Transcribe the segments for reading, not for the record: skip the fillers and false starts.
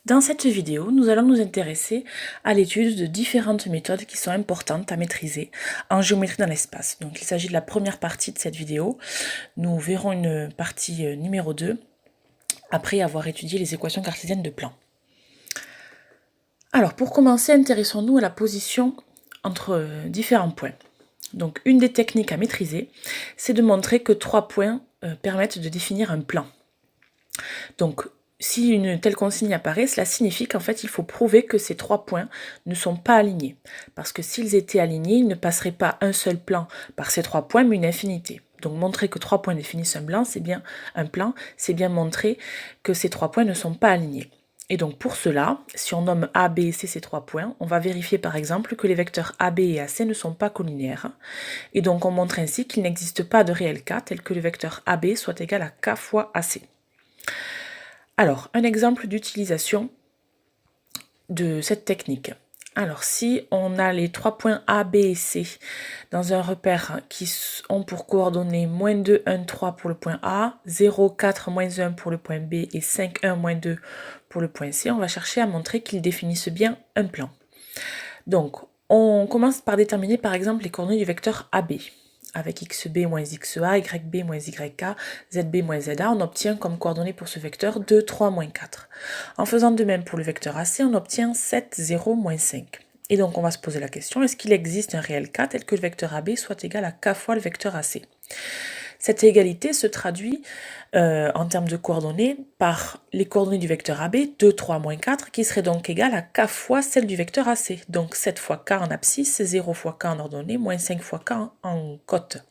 Dans cette vidéo, nous allons nous intéresser à l'étude de différentes méthodes qui sont importantes à maîtriser en géométrie dans l'espace. Donc il s'agit de la première partie de cette vidéo. Nous verrons une partie numéro 2 après avoir étudié les équations cartésiennes de plan. Alors pour commencer, intéressons-nous à la position entre différents points. Donc une des techniques à maîtriser, c'est de montrer que 3 points permettent de définir un plan. Donc si une telle consigne apparaît, cela signifie qu'en fait il faut prouver que ces 3 points ne sont pas alignés. Parce que s'ils étaient alignés, il ne passerait pas un seul plan par ces 3 points, mais une infinité. Donc montrer que 3 points définissent un plan, c'est bien montrer que ces 3 points ne sont pas alignés. Et donc pour cela, si on nomme A, B et C ces 3 points, on va vérifier par exemple que les vecteurs AB et AC ne sont pas collinaires. Et donc on montre ainsi qu'il n'existe pas de réel K tel que le vecteur AB soit égal à K fois AC. Alors, un exemple d'utilisation de cette technique. Alors, si on a les 3 points A, B et C dans un repère qui ont pour coordonnées -2, 1, 3 pour le point A, 0, 4, -1 pour le point B et 5, 1, -2 pour le point C, on va chercher à montrer qu'ils définissent bien un plan. Donc, on commence par déterminer par exemple les coordonnées du vecteur AB. Avec xb moins xa, yb moins yk, zb moins za, on obtient comme coordonnées pour ce vecteur 2, 3, moins 4. En faisant de même pour le vecteur AC, on obtient 7, 0, moins 5. Et donc on va se poser la question, est-ce qu'il existe un réel K tel que le vecteur AB soit égal à K fois le vecteur AC? Cette égalité se traduit en termes de coordonnées par les coordonnées du vecteur AB, 2, 3, moins 4, qui serait donc égale à K fois celle du vecteur AC. Donc 7 fois K en abscisse, 0 fois K en ordonnée, moins 5 fois K en cote.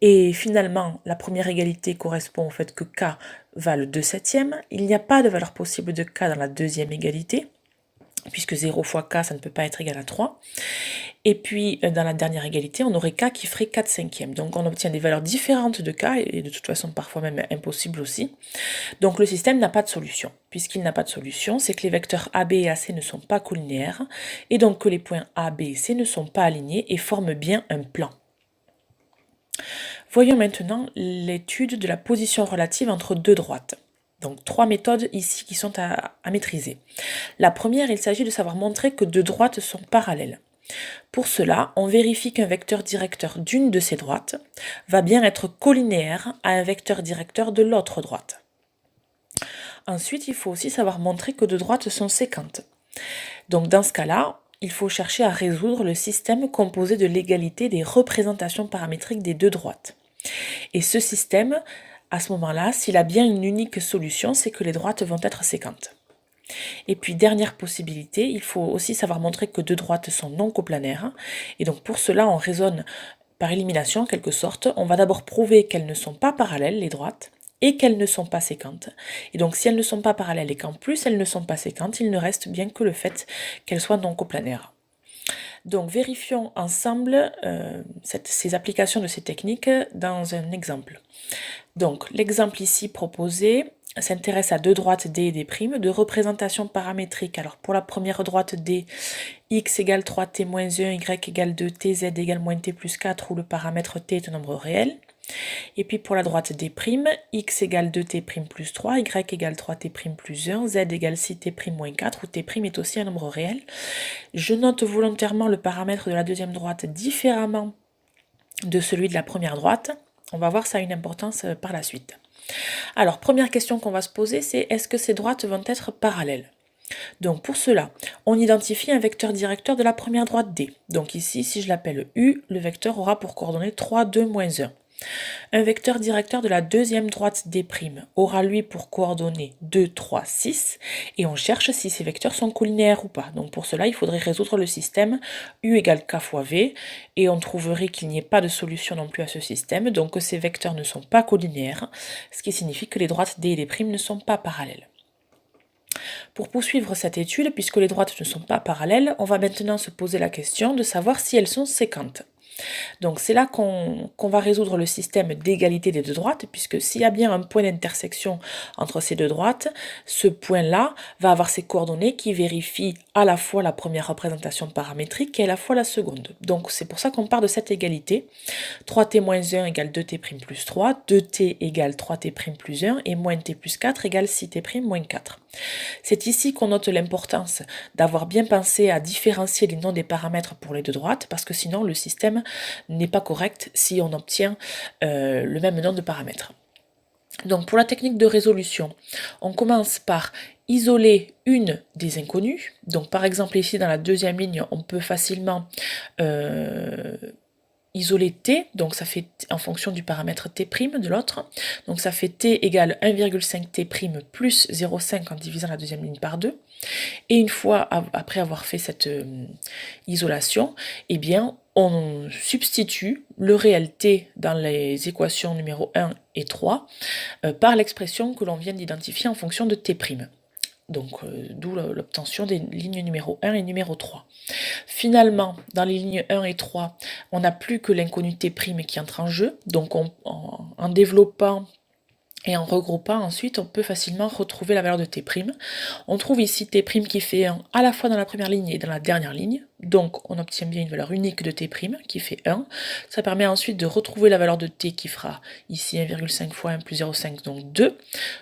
Et finalement, la première égalité correspond au fait que K vale 2 septièmes. Il n'y a pas de valeur possible de K dans la deuxième égalité, puisque 0 fois K, ça ne peut pas être égal à 3. Et puis, dans la dernière égalité, on aurait K qui ferait 4 cinquièmes. Donc, on obtient des valeurs différentes de K, et de toute façon, parfois même impossibles aussi. Donc, le système n'a pas de solution. Puisqu'il n'a pas de solution, c'est que les vecteurs AB et AC ne sont pas collinéaires, et donc que les points A, B et C ne sont pas alignés et forment bien un plan. Voyons maintenant l'étude de la position relative entre deux droites. Donc 3 méthodes ici qui sont à maîtriser. La première, il s'agit de savoir montrer que deux droites sont parallèles. Pour cela, on vérifie qu'un vecteur directeur d'une de ces droites va bien être collinéaire à un vecteur directeur de l'autre droite. Ensuite, il faut aussi savoir montrer que deux droites sont séquentes. Donc dans ce cas-là, il faut chercher à résoudre le système composé de l'égalité des représentations paramétriques des deux droites. Et ce système, à ce moment-là, s'il a bien une unique solution, c'est que les droites vont être séquentes. Et puis, dernière possibilité, il faut aussi savoir montrer que deux droites sont non coplanaires. Et donc, pour cela, on raisonne par élimination, en quelque sorte. On va d'abord prouver qu'elles ne sont pas parallèles, les droites, et qu'elles ne sont pas séquentes. Et donc, si elles ne sont pas parallèles et qu'en plus elles ne sont pas séquentes, il ne reste bien que le fait qu'elles soient non coplanaires. Donc, vérifions ensemble ces applications de ces techniques dans un exemple. Donc, l'exemple ici proposé s'intéresse à deux droites D et D', de représentation paramétrique. Alors, pour la première droite D, x égale 3t moins 1, y égale 2t, z égale moins t plus 4, où le paramètre t est un nombre réel. Et puis pour la droite D', x égale 2t' plus 3, y égale 3t' plus 1, z égale 6t' moins 4, où t' est aussi un nombre réel. Je note volontairement le paramètre de la deuxième droite différemment de celui de la première droite. On va voir ça a une importance par la suite. Alors, première question qu'on va se poser, c'est est-ce que ces droites vont être parallèles? Donc pour cela, on identifie un vecteur directeur de la première droite D. Donc ici, si je l'appelle U, le vecteur aura pour coordonnées 3, 2, moins 1. Un vecteur directeur de la deuxième droite D' aura lui pour coordonnées 2, 3, 6, et on cherche si ces vecteurs sont collinéaires ou pas. Donc pour cela, il faudrait résoudre le système U égale K fois V, et on trouverait qu'il n'y ait pas de solution non plus à ce système, donc que ces vecteurs ne sont pas collinéaires, ce qui signifie que les droites D et D' ne sont pas parallèles. Pour poursuivre cette étude, puisque les droites ne sont pas parallèles, on va maintenant se poser la question de savoir si elles sont séquentes. Donc c'est là qu'on va résoudre le système d'égalité des deux droites, puisque s'il y a bien un point d'intersection entre ces deux droites, ce point-là va avoir ses coordonnées qui vérifient à la fois la première représentation paramétrique et à la fois la seconde. Donc c'est pour ça qu'on part de cette égalité. 3t moins 1 égale 2t' plus 3, 2t égale 3t' plus 1 et moins t plus 4 égale 6t' moins 4. C'est ici qu'on note l'importance d'avoir bien pensé à différencier les noms des paramètres pour les deux droites, parce que sinon le système n'est pas correct si on obtient le même nom de paramètres. Donc pour la technique de résolution, on commence par isoler une des inconnues. Donc par exemple ici dans la deuxième ligne, on peut facilement isoler t, donc ça fait en fonction du paramètre t' de l'autre. Donc ça fait t égale 1,5t' plus 0,5 en divisant la deuxième ligne par 2. Et une fois après avoir fait cette isolation, eh bien, on substitue le réel t dans les équations numéro 1 et 3 par l'expression que l'on vient d'identifier en fonction de t'. Donc, d'où l'obtention des lignes numéro 1 et numéro 3. Finalement, dans les lignes 1 et 3, on n'a plus que l'inconnu t' qui entre en jeu. Donc, en développant et en regroupant ensuite, on peut facilement retrouver la valeur de t'. On trouve ici t' qui fait 1 à la fois dans la première ligne et dans la dernière ligne. Donc on obtient bien une valeur unique de t' qui fait 1. Ça permet ensuite de retrouver la valeur de t qui fera ici 1,5 fois 1 plus 0,5, donc 2.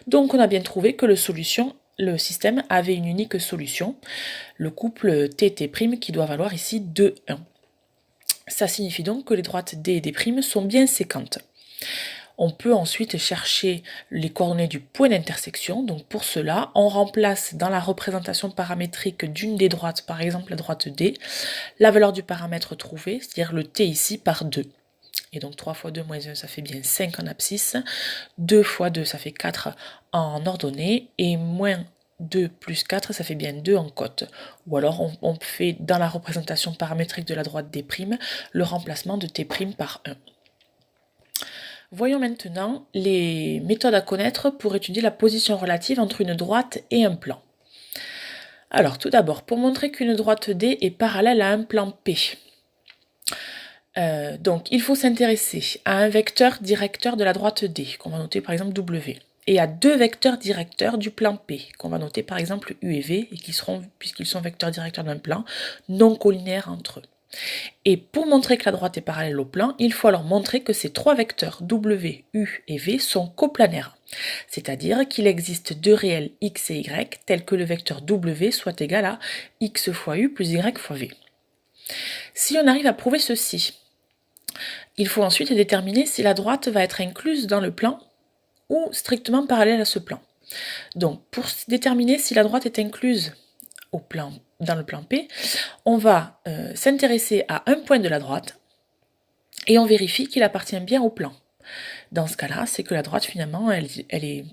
Donc on a bien trouvé que le système avait une unique solution, le couple t', qui doit valoir ici 2, 1. Ça signifie donc que les droites d et d' sont bien séquentes. On peut ensuite chercher les coordonnées du point d'intersection. Donc pour cela, on remplace dans la représentation paramétrique d'une des droites, par exemple la droite D, la valeur du paramètre trouvé, c'est-à-dire le t ici, par 2. Et donc 3 fois 2 moins 1, ça fait bien 5 en abscisse. 2 fois 2, ça fait 4 en ordonnée. Et moins 2 plus 4, ça fait bien 2 en cote. Ou alors on fait dans la représentation paramétrique de la droite D', le remplacement de t' par 1. Voyons maintenant les méthodes à connaître pour étudier la position relative entre une droite et un plan. Alors tout d'abord, pour montrer qu'une droite D est parallèle à un plan P, donc il faut s'intéresser à un vecteur directeur de la droite D, qu'on va noter par exemple W, et à deux vecteurs directeurs du plan P, qu'on va noter par exemple U et V, et qui seront, puisqu'ils sont vecteurs directeurs d'un plan, non collinaires entre eux. Et pour montrer que la droite est parallèle au plan, il faut alors montrer que ces trois vecteurs W, U et V sont coplanaires. C'est-à-dire qu'il existe deux réels x et y, tels que le vecteur W soit égal à x fois U plus y fois V. Si on arrive à prouver ceci, il faut ensuite déterminer si la droite va être incluse dans le plan ou strictement parallèle à ce plan. Donc, pour déterminer si la droite est incluse dans le plan P, on va s'intéresser à un point de la droite et on vérifie qu'il appartient bien au plan. Dans ce cas-là, c'est que la droite, finalement,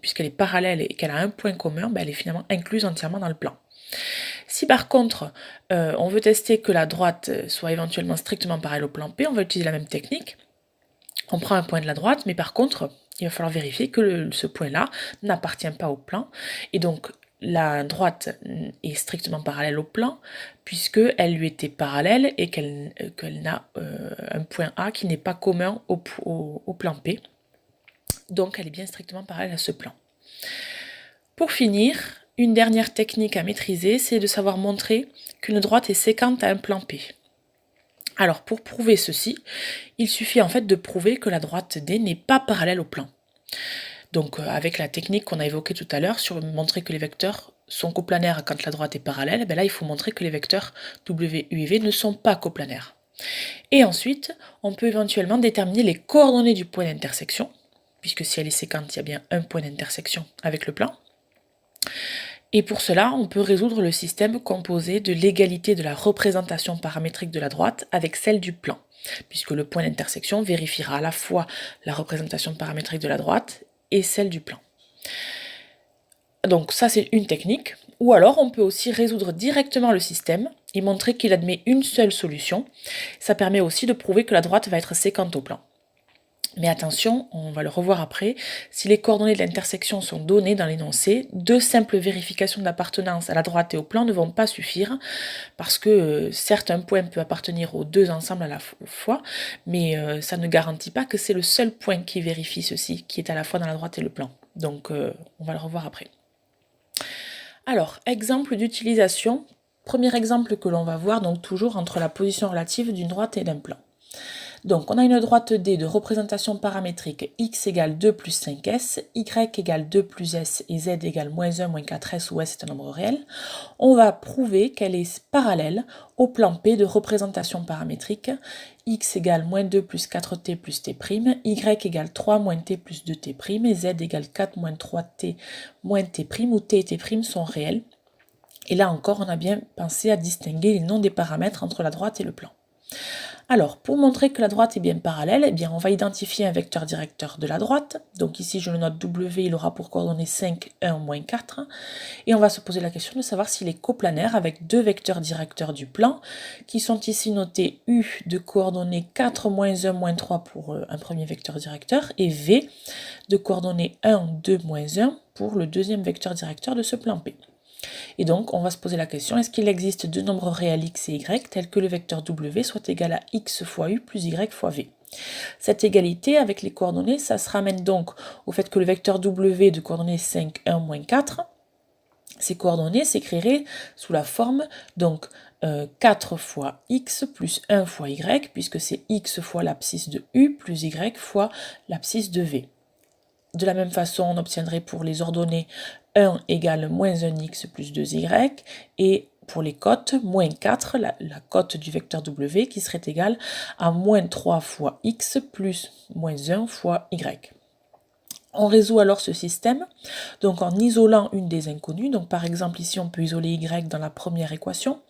puisqu'elle est parallèle et qu'elle a un point commun, elle est finalement incluse entièrement dans le plan. Si par contre, on veut tester que la droite soit éventuellement strictement parallèle au plan P, on va utiliser la même technique. On prend un point de la droite, mais par contre, il va falloir vérifier que ce point-là n'appartient pas au plan. Et donc, la droite est strictement parallèle au plan, puisqu'elle lui était parallèle et qu'elle n'a un point A qui n'est pas commun au plan P. Donc, elle est bien strictement parallèle à ce plan. Pour finir, une dernière technique à maîtriser, c'est de savoir montrer qu'une droite est séquente à un plan P. Alors, pour prouver ceci, il suffit en fait de prouver que la droite D n'est pas parallèle au plan. Donc, avec la technique qu'on a évoquée tout à l'heure, sur montrer que les vecteurs sont coplanaires quand la droite est parallèle, là, il faut montrer que les vecteurs W, U et V ne sont pas coplanaires. Et ensuite, on peut éventuellement déterminer les coordonnées du point d'intersection, puisque si elle est séquente, il y a bien un point d'intersection avec le plan. Et pour cela, on peut résoudre le système composé de l'égalité de la représentation paramétrique de la droite avec celle du plan, puisque le point d'intersection vérifiera à la fois la représentation paramétrique de la droite et celle du plan. Donc ça, c'est une technique. Ou alors, on peut aussi résoudre directement le système et montrer qu'il admet une seule solution. Ça permet aussi de prouver que la droite va être séquente au plan. Mais attention, on va le revoir après, si les coordonnées de l'intersection sont données dans l'énoncé, deux simples vérifications d'appartenance à la droite et au plan ne vont pas suffire, parce que certes un point peut appartenir aux deux ensembles à la fois, mais ça ne garantit pas que c'est le seul point qui vérifie ceci, qui est à la fois dans la droite et le plan. Donc on va le revoir après. Alors, exemple d'utilisation, premier exemple que l'on va voir, donc toujours entre la position relative d'une droite et d'un plan. Donc, on a une droite D de représentation paramétrique x égale 2 plus 5s, y égale 2 plus s et z égale moins 1 moins 4s où s est un nombre réel. On va prouver qu'elle est parallèle au plan P de représentation paramétrique x égale moins 2 plus 4t plus t', y égale 3 moins t plus 2t', et z égale 4 moins 3t moins t', où t et t' sont réels. Et là encore, on a bien pensé à distinguer les noms des paramètres entre la droite et le plan. Alors, pour montrer que la droite est bien parallèle, eh bien, on va identifier un vecteur directeur de la droite. Donc ici, je le note W, il aura pour coordonnées 5, 1, moins 4. Et on va se poser la question de savoir s'il est coplanaire avec deux vecteurs directeurs du plan, qui sont ici notés U de coordonnées 4, moins 1, moins 3 pour un premier vecteur directeur, et V de coordonnées 1, 2, moins 1 pour le deuxième vecteur directeur de ce plan P. Et donc, on va se poser la question, est-ce qu'il existe deux nombres réels x et y tels que le vecteur W soit égal à x fois u plus y fois v? Cette égalité avec les coordonnées, ça se ramène donc au fait que le vecteur W de coordonnées 5, 1, moins 4, ces coordonnées s'écriraient sous la forme donc 4 fois x plus 1 fois y, puisque c'est x fois l'abscisse de u plus y fois l'abscisse de v. De la même façon, on obtiendrait pour les ordonnées 1 égale moins 1x plus 2y, et pour les cotes, moins 4, la cote du vecteur W, qui serait égale à moins 3 fois x plus moins 1 fois y. On résout alors ce système, donc en isolant une des inconnues. Donc par exemple ici on peut isoler y dans la première équation,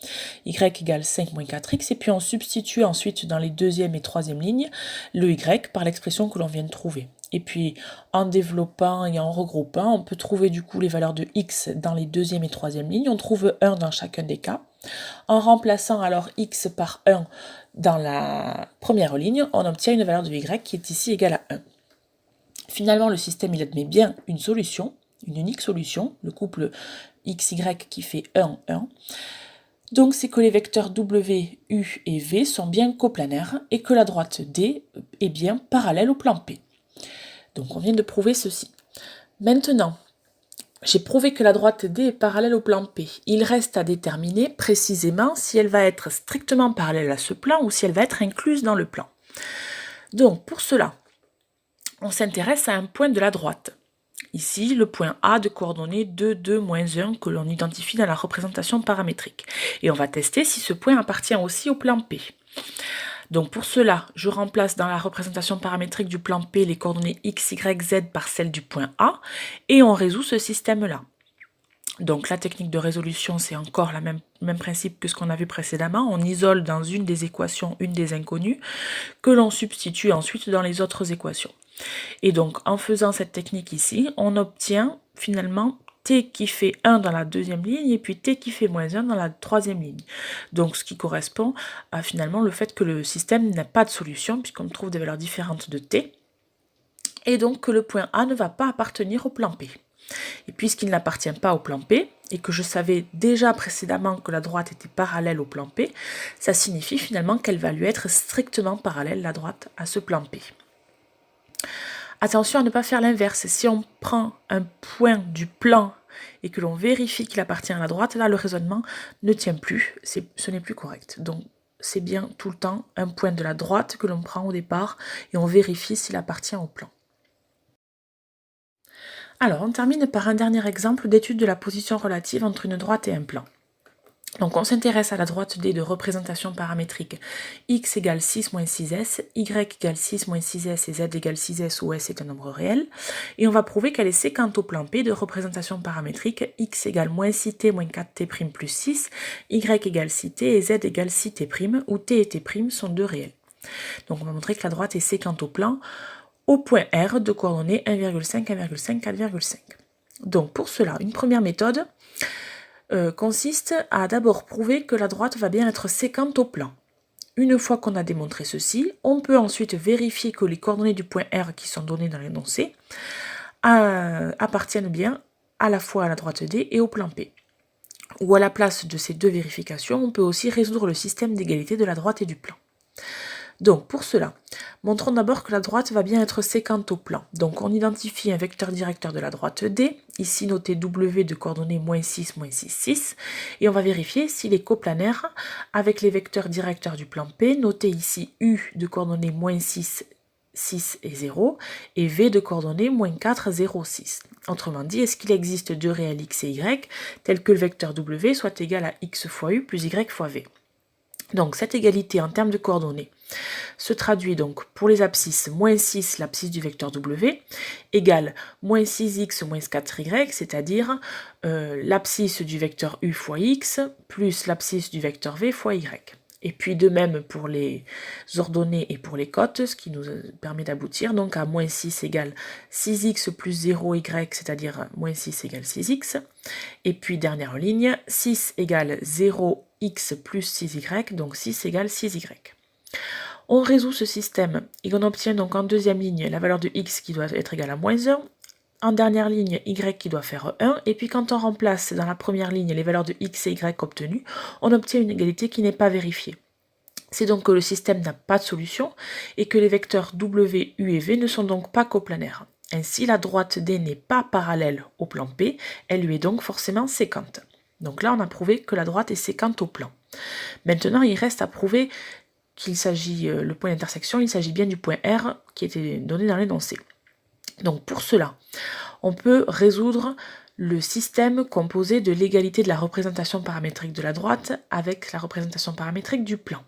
y égale 5 moins 4x, et puis on substitue ensuite dans les deuxième et troisième lignes le y par l'expression que l'on vient de trouver. Et puis en développant et en regroupant, on peut trouver du coup les valeurs de x dans les deuxième et troisième lignes, on trouve 1 dans chacun des cas. En remplaçant alors x par 1 dans la première ligne, on obtient une valeur de y qui est ici égale à 1. Finalement, le système il admet bien une solution, une unique solution, le couple xy qui fait 1, 1. Donc c'est que les vecteurs W, U et V sont bien coplanaires et que la droite D est bien parallèle au plan P. Donc on vient de prouver ceci. Maintenant, j'ai prouvé que la droite D est parallèle au plan P. Il reste à déterminer précisément si elle va être strictement parallèle à ce plan ou si elle va être incluse dans le plan. Donc pour cela, on s'intéresse à un point de la droite. Ici, le point A de coordonnées 2, 2, moins 1 que l'on identifie dans la représentation paramétrique. Et on va tester si ce point appartient aussi au plan P. Donc pour cela, je remplace dans la représentation paramétrique du plan P les coordonnées x, y, z par celles du point A et on résout ce système-là. Donc la technique de résolution, c'est encore le même principe que ce qu'on a vu précédemment. On isole dans une des équations une des inconnues que l'on substitue ensuite dans les autres équations. Et donc, en faisant cette technique ici, on obtient finalement t qui fait 1 dans la deuxième ligne et puis t qui fait moins 1 dans la troisième ligne. Donc, ce qui correspond à finalement le fait que le système n'a pas de solution puisqu'on trouve des valeurs différentes de t. Et donc, que le point A ne va pas appartenir au plan P. Et puisqu'il n'appartient pas au plan P, et que je savais déjà précédemment que la droite était parallèle au plan P, ça signifie finalement qu'elle va lui être strictement parallèle, la droite, à ce plan P. Attention à ne pas faire l'inverse. Si on prend un point du plan et que l'on vérifie qu'il appartient à la droite, là le raisonnement ne tient plus, ce n'est plus correct. Donc c'est bien tout le temps un point de la droite que l'on prend au départ et on vérifie s'il appartient au plan. Alors on termine par un dernier exemple d'étude de la position relative entre une droite et un plan. Donc on s'intéresse à la droite D de représentation paramétrique x égale 6 moins 6s, y égale 6 moins 6s et z égale 6s où s est un nombre réel. Et on va prouver qu'elle est séquente au plan P de représentation paramétrique x égale moins 6t moins 4t' plus 6, y égale 6t et z égale 6t' où t et t' sont deux réels. Donc on va montrer que la droite est séquente au plan au point R de coordonnées 1,5, 1,5, 4,5. Donc pour cela, une première méthode consiste à d'abord prouver que la droite va bien être séquente au plan. Une fois qu'on a démontré ceci, on peut ensuite vérifier que les coordonnées du point R qui sont données dans l'énoncé appartiennent bien à la fois à la droite D et au plan P. Ou à la place de ces deux vérifications, on peut aussi résoudre le système d'égalité de la droite et du plan. Donc pour cela, montrons d'abord que la droite va bien être séquente au plan. Donc on identifie un vecteur directeur de la droite D, ici noté W de coordonnées -6, -6, 6, et on va vérifier s'il est coplanaire avec les vecteurs directeurs du plan P, noté ici U de coordonnées -6, 6 et 0, et V de coordonnées -4, 0, 6. Autrement dit, est-ce qu'il existe deux réels x et y, tels que le vecteur W soit égal à x fois U plus y fois V. Donc cette égalité en termes de coordonnées se traduit donc pour les abscisses -6, l'abscisse du vecteur W, égale -6x moins 4y, c'est-à-dire l'abscisse du vecteur U fois x, plus l'abscisse du vecteur V fois y. Et puis de même pour les ordonnées et pour les cotes, ce qui nous permet d'aboutir donc à -6 égale 6x plus 0y, c'est-à-dire -6 égale 6x. Et puis dernière ligne, 6 égale 0x plus 6y, donc 6 égale 6y. On résout ce système et on obtient donc en deuxième ligne la valeur de x qui doit être égale à -1, en dernière ligne y qui doit faire 1, et puis quand on remplace dans la première ligne les valeurs de x et y obtenues, on obtient une égalité qui n'est pas vérifiée. C'est donc que le système n'a pas de solution et que les vecteurs w, u et v ne sont donc pas coplanaires. Ainsi, la droite D n'est pas parallèle au plan P, elle lui est donc forcément séquente. Donc là, on a prouvé que la droite est séquente au plan. Maintenant, il reste à prouver qu'il s'agit, le point d'intersection, il s'agit bien du point R qui était donné dans l'énoncé. Donc pour cela, on peut résoudre le système composé de l'égalité de la représentation paramétrique de la droite avec la représentation paramétrique du plan.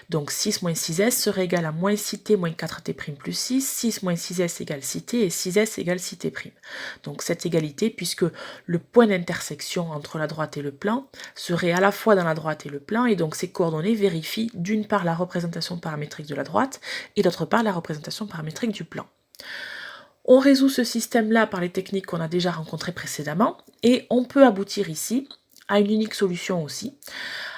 Donc 6 moins 6s serait égal à moins 6t moins 4t' plus 6, 6 moins 6s égale 6t et 6s égale 6t'. Donc cette égalité, puisque le point d'intersection entre la droite et le plan serait à la fois dans la droite et le plan, et donc ces coordonnées vérifient d'une part la représentation paramétrique de la droite et d'autre part la représentation paramétrique du plan. On résout ce système-là par les techniques qu'on a déjà rencontrées précédemment, et on peut aboutir ici à une unique solution aussi,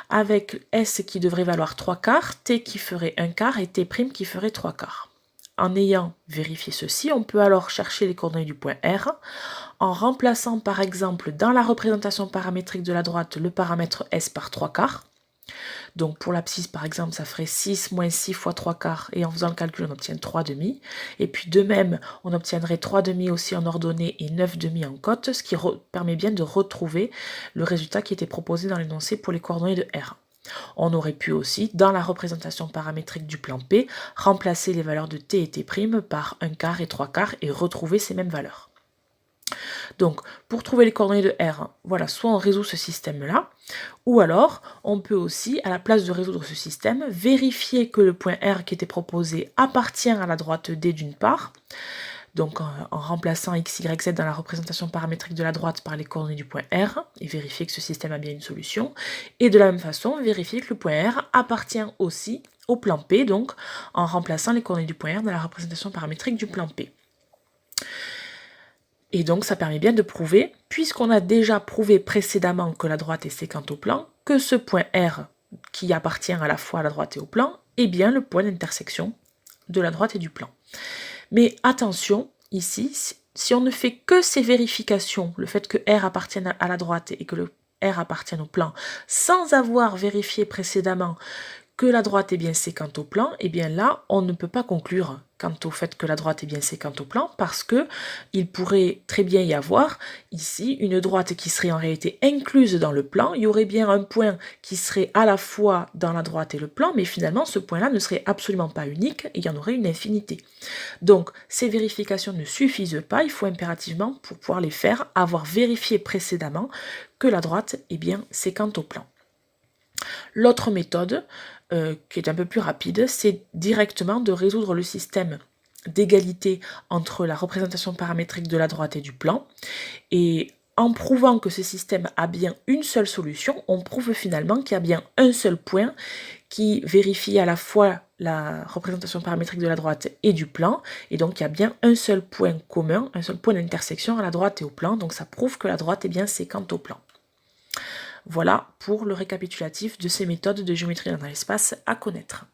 avec S qui devrait valoir 3/4, T qui ferait 1/4 et T' qui ferait 3/4. En ayant vérifié ceci, on peut alors chercher les coordonnées du point R, en remplaçant par exemple dans la représentation paramétrique de la droite le paramètre S par 3/4. Donc pour l'abscisse par exemple ça ferait 6 moins 6 fois 3/4 et en faisant le calcul on obtient 3/2. Et puis de même on obtiendrait 3/2 aussi en ordonnée et 9/2 en cote, ce qui permet bien de retrouver le résultat qui était proposé dans l'énoncé pour les coordonnées de R. On aurait pu aussi, dans la représentation paramétrique du plan P, remplacer les valeurs de T et T' par 1/4 et 3/4 et retrouver ces mêmes valeurs. Donc, pour trouver les coordonnées de R, voilà, soit on résout ce système-là, ou alors on peut aussi, à la place de résoudre ce système, vérifier que le point R qui était proposé appartient à la droite D d'une part, donc en remplaçant x, y, z dans la représentation paramétrique de la droite par les coordonnées du point R, et vérifier que ce système a bien une solution, et de la même façon, vérifier que le point R appartient aussi au plan P, donc en remplaçant les coordonnées du point R dans la représentation paramétrique du plan P. Et donc ça permet bien de prouver, puisqu'on a déjà prouvé précédemment que la droite est séquente au plan, que ce point R, qui appartient à la fois à la droite et au plan, est bien le point d'intersection de la droite et du plan. Mais attention, ici, si on ne fait que ces vérifications, le fait que R appartienne à la droite et que le R appartienne au plan, sans avoir vérifié précédemment que la droite est bien séquente au plan, et bien là, on ne peut pas conclure quant au fait que la droite est bien séquente au plan, parce que il pourrait très bien y avoir ici une droite qui serait en réalité incluse dans le plan. Il y aurait bien un point qui serait à la fois dans la droite et le plan, mais finalement ce point-là ne serait absolument pas unique, et il y en aurait une infinité. Donc ces vérifications ne suffisent pas, il faut impérativement, pour pouvoir les faire, avoir vérifié précédemment que la droite est bien séquente au plan. L'autre méthode, qui est un peu plus rapide, c'est directement de résoudre le système d'égalité entre la représentation paramétrique de la droite et du plan. Et en prouvant que ce système a bien une seule solution, on prouve finalement qu'il y a bien un seul point qui vérifie à la fois la représentation paramétrique de la droite et du plan, et donc il y a bien un seul point commun, un seul point d'intersection à la droite et au plan, donc ça prouve que la droite est bien séquente au plan. Voilà pour le récapitulatif de ces méthodes de géométrie dans l'espace à connaître.